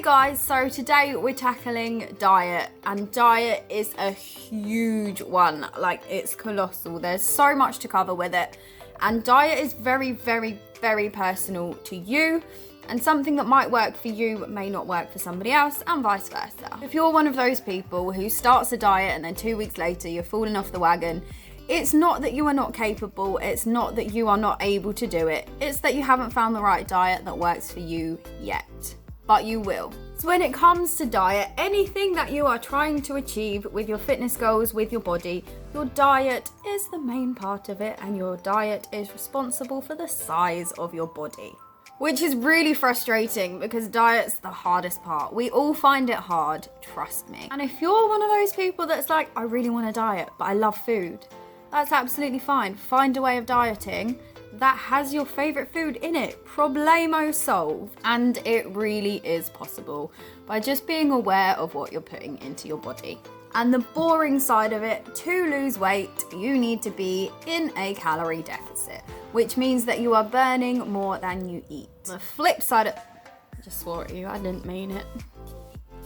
Hey guys, so today we're tackling diet, and diet is a huge one. Like, it's colossal. There's so much to cover with it, and diet is very, very, very personal to you, and something that might work for you may not work for somebody else, and vice versa. If you're one of those people who starts a diet and then 2 weeks later you're falling off the wagon, it's not that you are not capable, it's not that you are not able to do it, it's that you haven't found the right diet that works for you yet. But you will. So when it comes to diet, anything that you are trying to achieve with your fitness goals, with your body, your diet is the main part of it, and your diet is responsible for the size of your body. Which is really frustrating because diet's the hardest part. We all find it hard, trust me. And if you're one of those people that's like, I really want to diet, but I love food, that's absolutely fine. Find a way of dieting that has your favourite food in it. Problemo solved. And it really is possible by just being aware of what you're putting into your body. And the boring side of it, to lose weight, you need to be in a calorie deficit, which means that you are burning more than you eat. The flip side of... I just swore at you, I didn't mean it.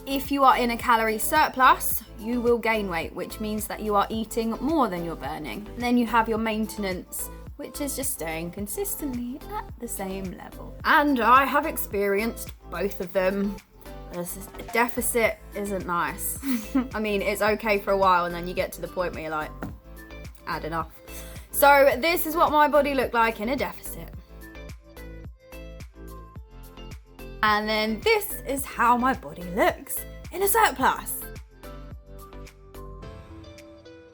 If you are in a calorie surplus, you will gain weight, which means that you are eating more than you're burning. And then you have your maintenance, which is just staying consistently at the same level. And I have experienced both of them. A deficit isn't nice. I mean, it's okay for a while and then you get to the point where you're like, had enough. So this is what my body looked like in a deficit. And then this is how my body looks in a surplus.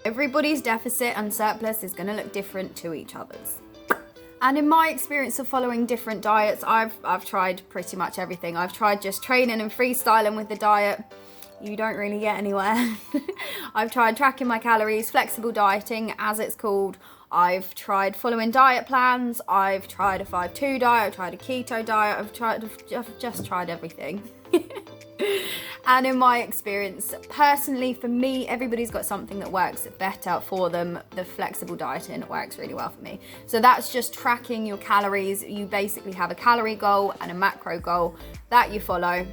Everybody's deficit and surplus is going to look different to each other's. And in my experience of following different diets, I've tried pretty much everything. I've tried just training and freestyling with the diet. You don't really get anywhere. I've tried tracking my calories, flexible dieting as it's called. I've tried following diet plans. I've tried a 5-2 diet. I've tried a keto diet. I've just tried everything. And in my experience, personally, for me, everybody's got something that works better for them. The flexible dieting works really well for me. So that's just tracking your calories. You basically have a calorie goal and a macro goal that you follow,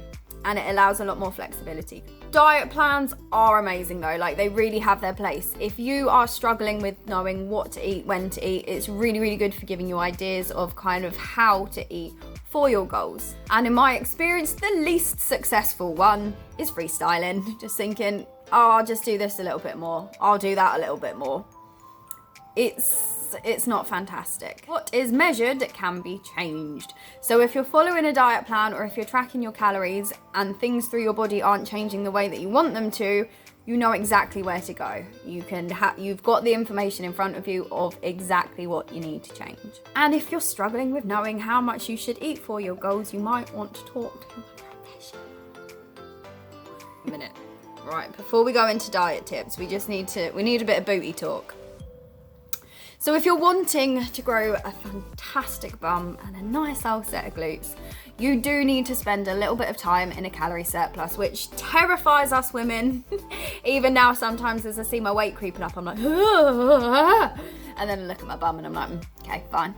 and it allows a lot more flexibility. Diet plans are amazing though, like they really have their place. If you are struggling with knowing what to eat, when to eat, it's really, really good for giving you ideas of kind of how to eat for your goals. And in my experience, the least successful one is freestyling. Just thinking, oh, I'll just do this a little bit more. I'll do that a little bit more. It's not fantastic. What is measured can be changed. So if you're following a diet plan or if you're tracking your calories and things through your body aren't changing the way that you want them to, you know exactly where to go. You've got the information in front of you of exactly what you need to change. And if you're struggling with knowing how much you should eat for your goals, you might want to talk to a professional. A minute. Right, before we go into diet tips, we need a bit of booty talk. So if you're wanting to grow a fantastic bum and a nice old set of glutes, you do need to spend a little bit of time in a calorie surplus, which terrifies us women. Even now, sometimes as I see my weight creeping up, I'm like, and then I look at my bum and I'm like, okay, fine.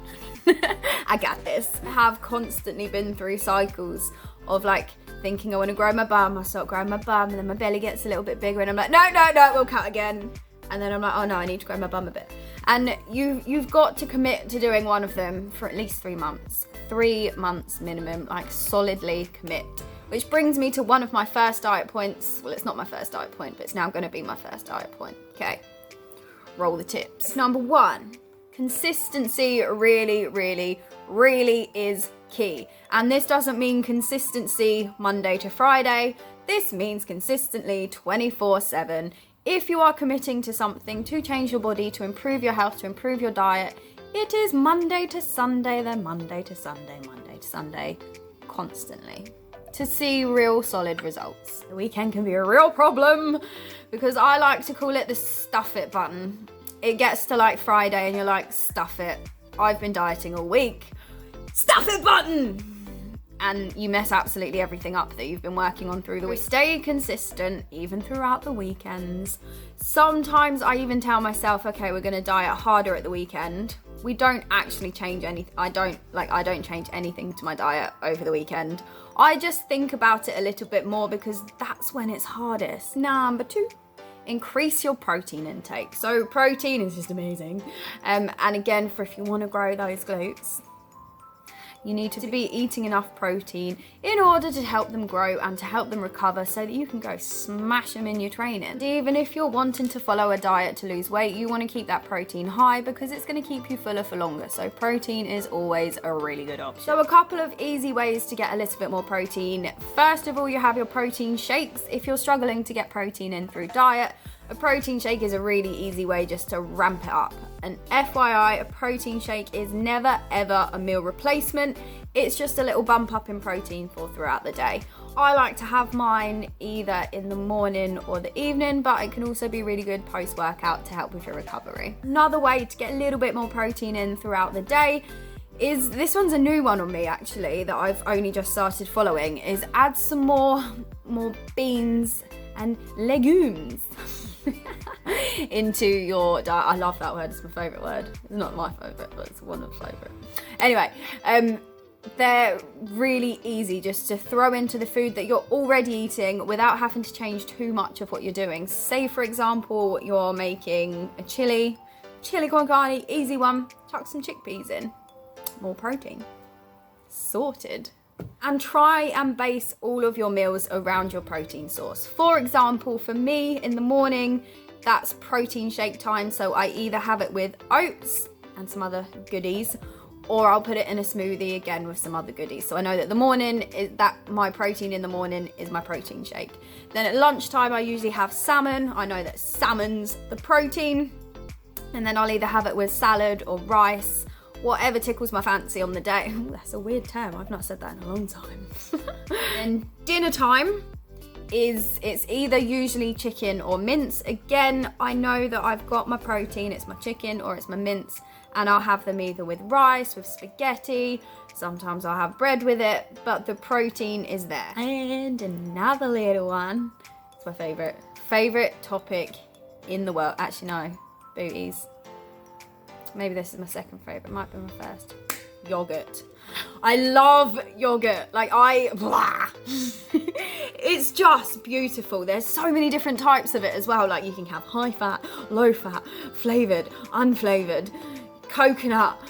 I got this. I have constantly been through cycles of like thinking I want to grow my bum, I start growing my bum, and then my belly gets a little bit bigger and I'm like, no, we'll cut again. And then I'm like, oh no, I need to grow my bum a bit. And you've got to commit to doing one of them for at least 3 months. 3 months minimum, like solidly commit. Which brings me to one of my first diet points. Well, it's not my first diet point, but it's now going to be my first diet point. Okay, roll the tips. Number 1, consistency really, really, really is key. And this doesn't mean consistency Monday to Friday. This means consistently 24/7. If you are committing to something to change your body, to improve your health, to improve your diet, it is Monday to Sunday, then Monday to Sunday, Monday to Sunday, constantly, to see real solid results. The weekend can be a real problem because I like to call it the stuff it button. It gets to like Friday and you're like, stuff it. I've been dieting all week. Stuff it button! And you mess absolutely everything up that you've been working on through the week. Stay consistent, even throughout the weekends. Sometimes I even tell myself, okay, we're gonna diet harder at the weekend. we don't actually change anything. I don't change anything to my diet over the weekend. I just think about it a little bit more because that's when it's hardest. Number 2, increase your protein intake. So protein is just amazing. And again, for if you want to grow those glutes, you need to be eating enough protein in order to help them grow and to help them recover so that you can go smash them in your training. Even if you're wanting to follow a diet to lose weight, you want to keep that protein high because it's going to keep you fuller for longer. So protein is always a really good option. So a couple of easy ways to get a little bit more protein. First of all, you have your protein shakes. If you're struggling to get protein in through diet, a protein shake is a really easy way just to ramp it up. And FYI, a protein shake is never ever a meal replacement. It's just a little bump up in protein for throughout the day. I like to have mine either in the morning or the evening, but it can also be really good post-workout to help with your recovery. Another way to get a little bit more protein in throughout the day is, this one's a new one on me actually, that I've only just started following, is add some more beans and legumes into your diet. I love that word, it's my favourite word. It's not my favourite, but it's one of my favourite. Anyway, they're really easy just to throw into the food that you're already eating without having to change too much of what you're doing. Say for example, you're making a chili con carne, easy one, chuck some chickpeas in, more protein, sorted. And try and base all of your meals around your protein source. For example, for me in the morning, that's protein shake time. So I either have it with oats and some other goodies, or I'll put it in a smoothie again with some other goodies. So I know that the morning is that my protein in the morning is my protein shake. Then at lunchtime, I usually have salmon. I know that salmon's the protein. And then I'll either have it with salad or rice, whatever tickles my fancy on the day. Ooh, that's a weird term. I've not said that in a long time. And dinner time it's either usually chicken or mince. Again, I know that I've got my protein, it's my chicken or it's my mince, and I'll have them either with rice, with spaghetti, sometimes I'll have bread with it, but the protein is there. And another little one, it's my favorite topic in the world. Actually, no, booties. Maybe this is my second favourite, might be my first. Yogurt. I love yogurt. It's just beautiful. There's so many different types of it as well. Like you can have high fat, low fat, flavoured, unflavoured, coconut.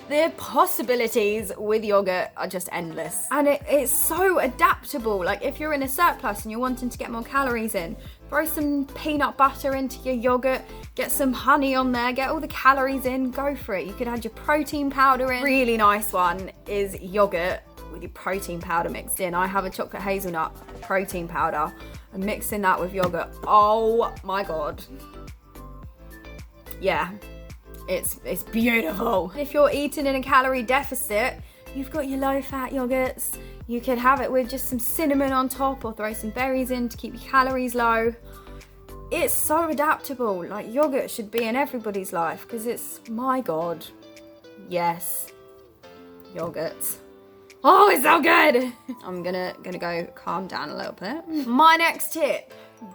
The possibilities with yogurt are just endless. And it's so adaptable. Like if you're in a surplus and you're wanting to get more calories in, throw some peanut butter into your yogurt, get some honey on there, get all the calories in, go for it. You could add your protein powder in. Really nice one is yogurt with your protein powder mixed in. I have a chocolate hazelnut protein powder and mixing that with yogurt. Oh my God. Yeah. It's beautiful. If you're eating in a calorie deficit, you've got your low-fat yogurts. You could have it with just some cinnamon on top or throw some berries in to keep your calories low. It's so adaptable. Like yogurt should be in everybody's life because it's, my God, yes, yogurt. Oh, it's so good. I'm gonna go calm down a little bit. My next tip,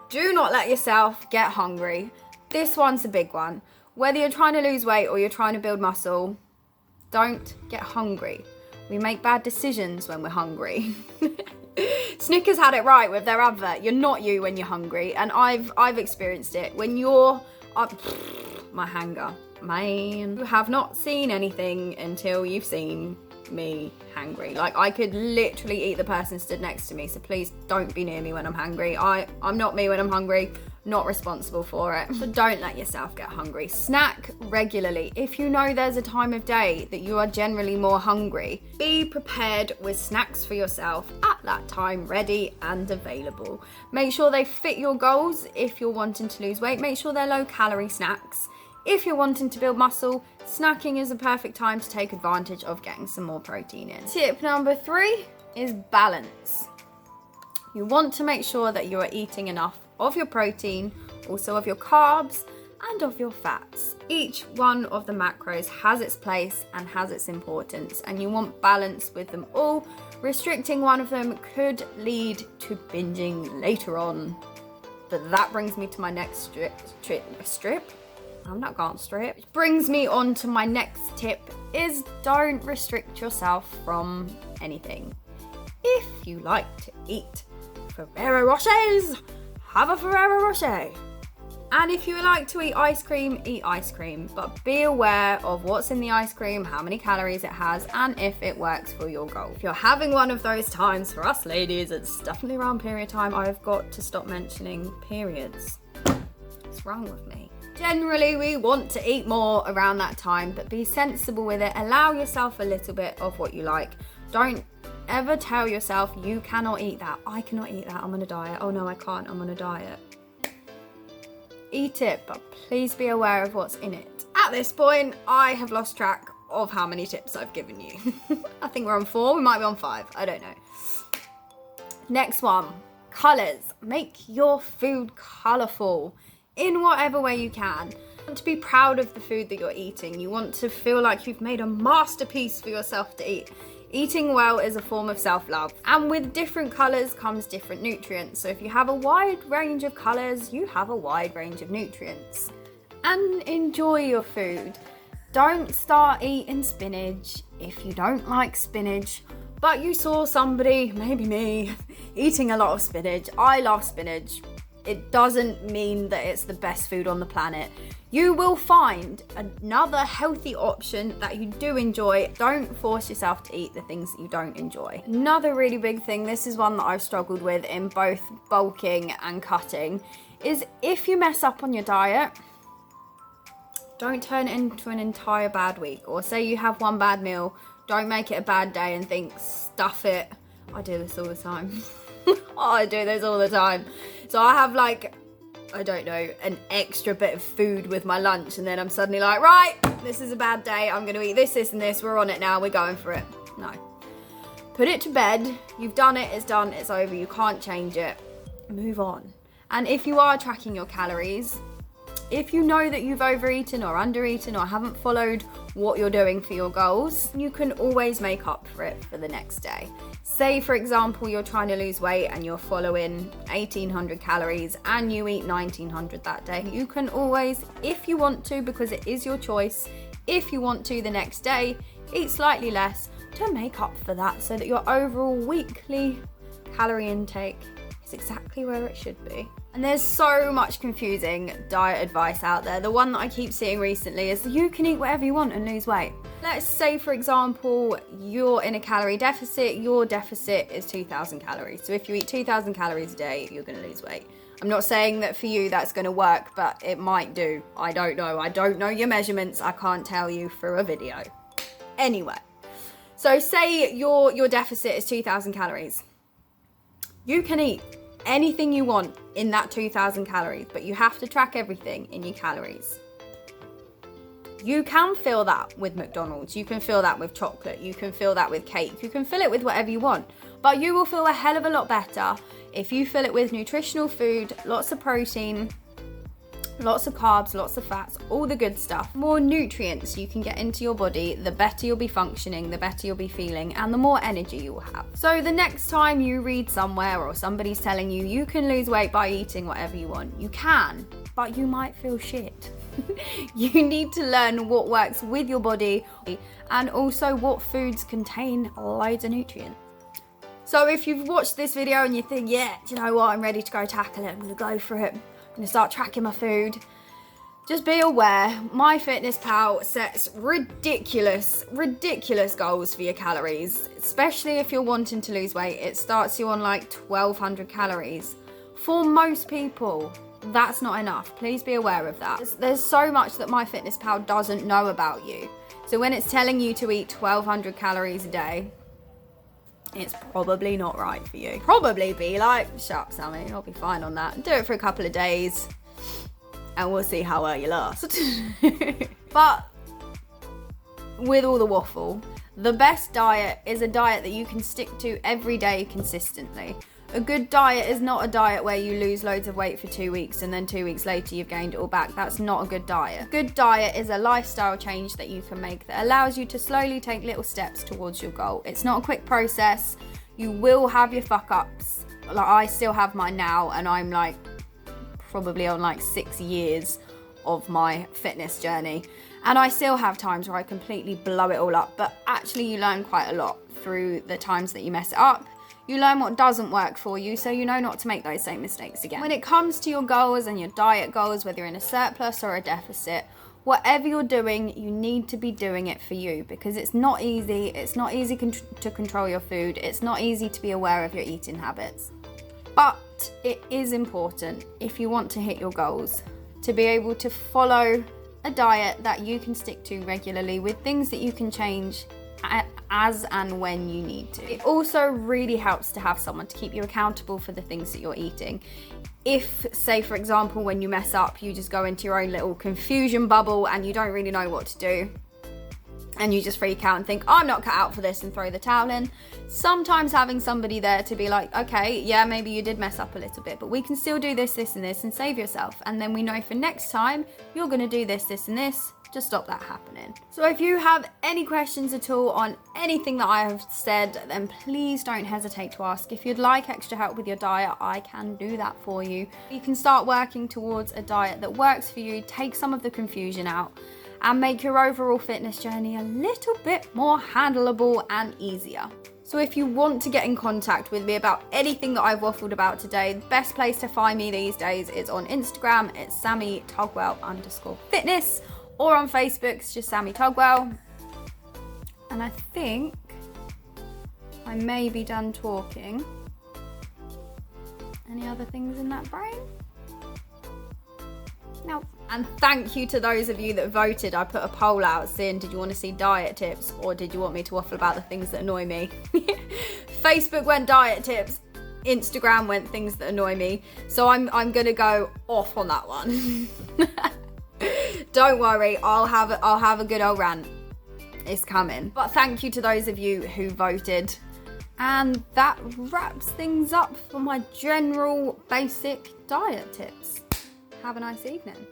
do not let yourself get hungry. This one's a big one. Whether you're trying to lose weight or you're trying to build muscle, don't get hungry. We make bad decisions when we're hungry. Snickers had it right with their advert. You're not you when you're hungry. And I've experienced it. When you're my hanger, man. You have not seen anything until you've seen me hangry. Like I could literally eat the person stood next to me. So please don't be near me when I'm hungry. I'm not me when I'm hungry. Not responsible for it. So don't let yourself get hungry. Snack regularly. If you know there's a time of day that you are generally more hungry, be prepared with snacks for yourself at that time, ready and available. Make sure they fit your goals. If you're wanting to lose weight, make sure they're low calorie snacks. If you're wanting to build muscle, snacking is a perfect time to take advantage of getting some more protein in. Tip number 3 is balance. You want to make sure that you are eating enough of your protein, also of your carbs, and of your fats. Each one of the macros has its place and has its importance, and you want balance with them all. Restricting one of them could lead to binging later on. But that brings me to my next I'm not gonna strip. Which brings me on to my next tip is don't restrict yourself from anything. If you like to eat Ferrero Rochers, have a Ferrero Rocher. And if you like to eat ice cream, but be aware of what's in the ice cream, how many calories it has, and if it works for your goal. If you're having one of those times, for us ladies, it's definitely around period time, I've got to stop mentioning periods. What's wrong with me? Generally, we want to eat more around that time, but be sensible with it. Allow yourself a little bit of what you like. Don't ever tell yourself you cannot eat that. I cannot eat that, I'm on a diet. Oh no, I can't, I'm on a diet. Eat it, but please be aware of what's in it. At this point, I have lost track of how many tips I've given you. I think we're on 4, we might be on 5, I don't know. Next one, colours. Make your food colourful in whatever way you can. You want to be proud of the food that you're eating. You want to feel like you've made a masterpiece for yourself to eat. Eating well is a form of self-love, and with different colours comes different nutrients. So if you have a wide range of colours, you have a wide range of nutrients. And enjoy your food. Don't start eating spinach if you don't like spinach, but you saw somebody, maybe me, eating a lot of spinach. I love spinach. It doesn't mean that it's the best food on the planet. You will find another healthy option that you do enjoy. Don't force yourself to eat the things that you don't enjoy. Another really big thing, this is one that I've struggled with in both bulking and cutting, is if you mess up on your diet, don't turn it into an entire bad week. Or say you have one bad meal, don't make it a bad day and think, stuff it. I do this all the time. I do this all the time. So I have like, I don't know, an extra bit of food with my lunch, and then I'm suddenly like, right, this is a bad day, I'm gonna eat this, this, and this, we're on it now, we're going for it. No. Put it to bed, you've done it, it's done, it's over, you can't change it. Move on. And if you are tracking your calories, if you know that you've overeaten or undereaten or haven't followed what you're doing for your goals, you can always make up for it for the next day. Say, for example, you're trying to lose weight and you're following 1,800 calories and you eat 1,900 that day. You can always, if you want to, because it is your choice, if you want to the next day, eat slightly less to make up for that so that your overall weekly calorie intake is exactly where it should be. And there's so much confusing diet advice out there. The one that I keep seeing recently is you can eat whatever you want and lose weight. Let's say, for example, you're in a calorie deficit. Your deficit is 2,000 calories. So if you eat 2,000 calories a day, you're going to lose weight. I'm not saying that for you that's going to work, but it might do. I don't know. I don't know your measurements. I can't tell you through a video. Anyway, so say your deficit is 2,000 calories. You can eat anything you want in that 2,000 calories, but you have to track everything in your calories. You can fill that with McDonald's, you can fill that with chocolate, you can fill that with cake, you can fill it with whatever you want, but you will feel a hell of a lot better if you fill it with nutritional food, lots of protein, lots of carbs, lots of fats, all the good stuff. More nutrients you can get into your body, the better you'll be functioning, the better you'll be feeling, and the more energy you will have. So the next time you read somewhere or somebody's telling you you can lose weight by eating whatever you want, you can, but you might feel shit. You need to learn what works with your body and also what foods contain loads of nutrients. So if you've watched this video and you think, yeah, do you know what, I'm ready to go tackle it, I'm gonna go for it, I'm gonna start tracking my food, just be aware, MyFitnessPal sets ridiculous goals for your calories, especially if you're wanting to lose weight. It starts you on like 1,200 calories. For most people, that's not enough. Please be aware of that. There's so much that MyFitnessPal doesn't know about you. So when it's telling you to eat 1,200 calories a day, it's probably not right for you. Probably be like, shut up, Sammy, I'll be fine on that. Do it for a couple of days and we'll see how well you last. But with all the waffle, the best diet is a diet that you can stick to every day consistently. A good diet is not a diet where you lose loads of weight for 2 weeks and then 2 weeks later you've gained it all back. That's not a good diet. A good diet is a lifestyle change that you can make that allows you to slowly take little steps towards your goal. It's not a quick process. You will have your fuck ups. Like I still have mine now and I'm like probably on like 6 years of my fitness journey. And I still have times where I completely blow it all up, but actually you learn quite a lot through the times that you mess it up. You learn what doesn't work for you, so you know not to make those same mistakes again. When it comes to your goals and your diet goals, whether you're in a surplus or a deficit, whatever you're doing, you need to be doing it for you, because it's not easy. It's not easy to control your food. It's not easy to be aware of your eating habits. But it is important, if you want to hit your goals, to be able to follow a diet that you can stick to regularly with things that you can change as and when you need to. It also really helps to have someone to keep you accountable for the things that you're eating. If, say for example, when you mess up, you just go into your own little confusion bubble and you don't really know what to do, and you just freak out and think, I'm not cut out for this, and throw the towel in. Sometimes having somebody there to be like, okay, yeah, maybe you did mess up a little bit, but we can still do this, this, and this, and save yourself. And then we know for next time, you're gonna do this, this, and this, to stop that happening. So if you have any questions at all on anything that I have said, then please don't hesitate to ask. If you'd like extra help with your diet, I can do that for you. You can start working towards a diet that works for you, take some of the confusion out, and make your overall fitness journey a little bit more handleable and easier. So if you want to get in contact with me about anything that I've waffled about today, the best place to find me these days is on Instagram. It's SammyTugwell_fitness, or on Facebook, it's just Sammy Tugwell. And I think I may be done talking. Any other things in that brain? No. And thank you to those of you that voted. I put a poll out saying, did you want to see diet tips, or did you want me to waffle about the things that annoy me? Facebook went diet tips, Instagram went things that annoy me. So I'm gonna go off on that one. Don't worry, I'll have a good old rant. It's coming. But thank you to those of you who voted. And that wraps things up for my general basic diet tips. Have a nice evening.